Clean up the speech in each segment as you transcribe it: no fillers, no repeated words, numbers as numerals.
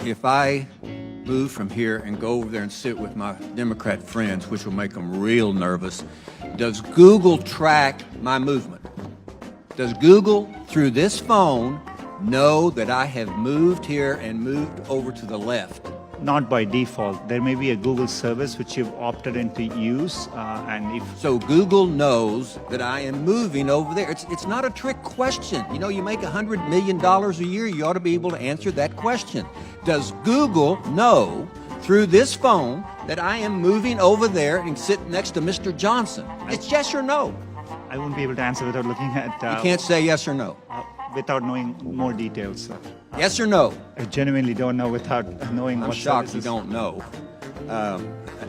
If I move from here and go over there and sit with my Democrat friends, which will make them real nervous, does Google track my movement? Does Google, through this phone, know that I have moved here and moved over to the left? Not by default. There may be a Google service which you've opted into use, So Google knows that I am moving over there. It's not a trick question. You know, you make $100 million a year, you ought to be able to answer that question. Does Google know through this phone that I am moving over there and sitting next to Mr. Johnson? It's yes or no. I won't be able to answer without looking at... You can't say yes or no. Without knowing more details. Yes or no? I genuinely don't know without knowing I'm what shocked you services. don't know.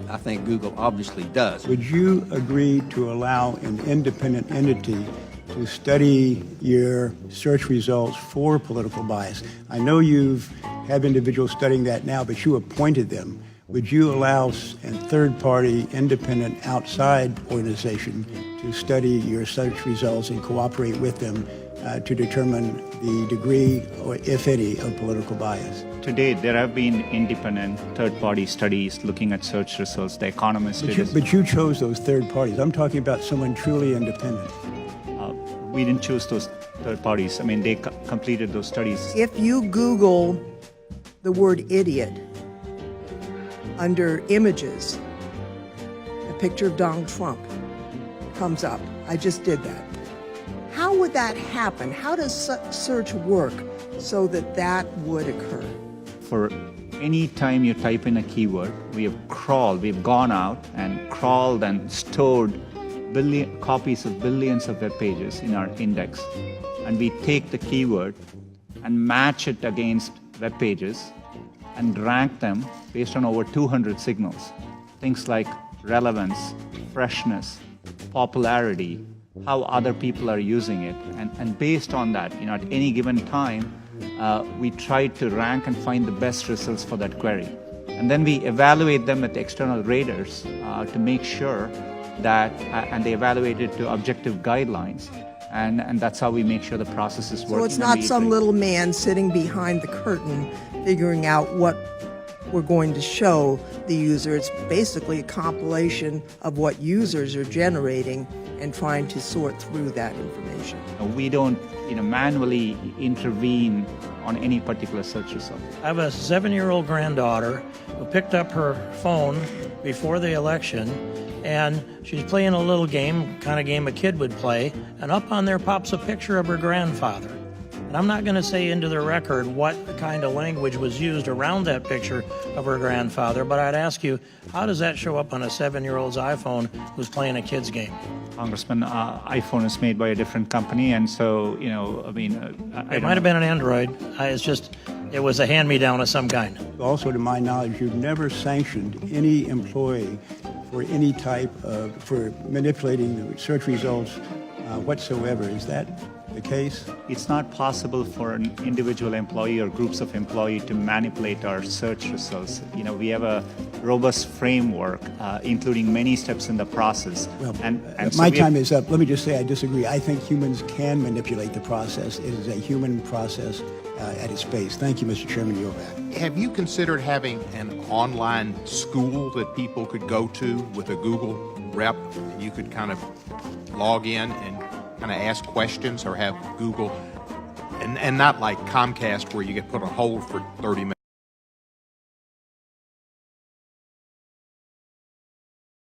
I think Google obviously does. Would you agree to allow an independent entity to study your search results for political bias? I know you've had individuals studying that now, but you appointed them. Would you allow a third-party, independent, outside organization to study your search results and cooperate with them to determine the degree, or if any, of political bias? To date, there have been independent third-party studies looking at search results. The Economist did this. But you chose those third parties. I'm talking about someone truly independent. We didn't choose those third parties. I mean, they completed those studies. If you Google the word idiot under images, a picture of Donald Trump comes up. I just did that. How would that happen? How does search work so that that would occur? For any time you type in a keyword, we've gone out and crawled and stored copies of billions of web pages in our index. And we take the keyword and match it against web pages and rank them based on over 200 signals. Things like relevance, freshness, popularity, how other people are using it. And based on that, at any given time, we try to rank and find the best results for that query. And then we evaluate them with external raters to make sure that, and they evaluate it to objective guidelines. And that's how we make sure the process is working. So it's not some little man sitting behind the curtain figuring out what we're going to show the user. It's basically a compilation of what users are generating and trying to sort through that information. We don't manually intervene on any particular search result. I have a 7-year-old granddaughter who picked up her phone before the election, and she's playing a little game, kind of game a kid would play, and up on there pops a picture of her grandfather. And I'm not going to say into the record what kind of language was used around that picture of her grandfather, but I'd ask you, how does that show up on a 7-year-old's iPhone who's playing a kid's game? Congressman, iPhone is made by a different company, and so, It might have been an Android. It was a hand-me-down of some kind. Also, to my knowledge, you've never sanctioned any employee for any type of, for manipulating the search results whatsoever. Is that the case? It's not possible for an individual employee or groups of employees to manipulate our search results. We have a robust framework, including many steps in the process. Well, and my time is up. Let me just say I disagree. I think humans can manipulate the process. It is a human process at its base. Thank you, Mr. Chairman. You're back. Have you considered having an online school that people could go to with a Google rep? And you could kind of log in and kind of ask questions, or have Google, and not like Comcast where you get put on hold for 30 minutes.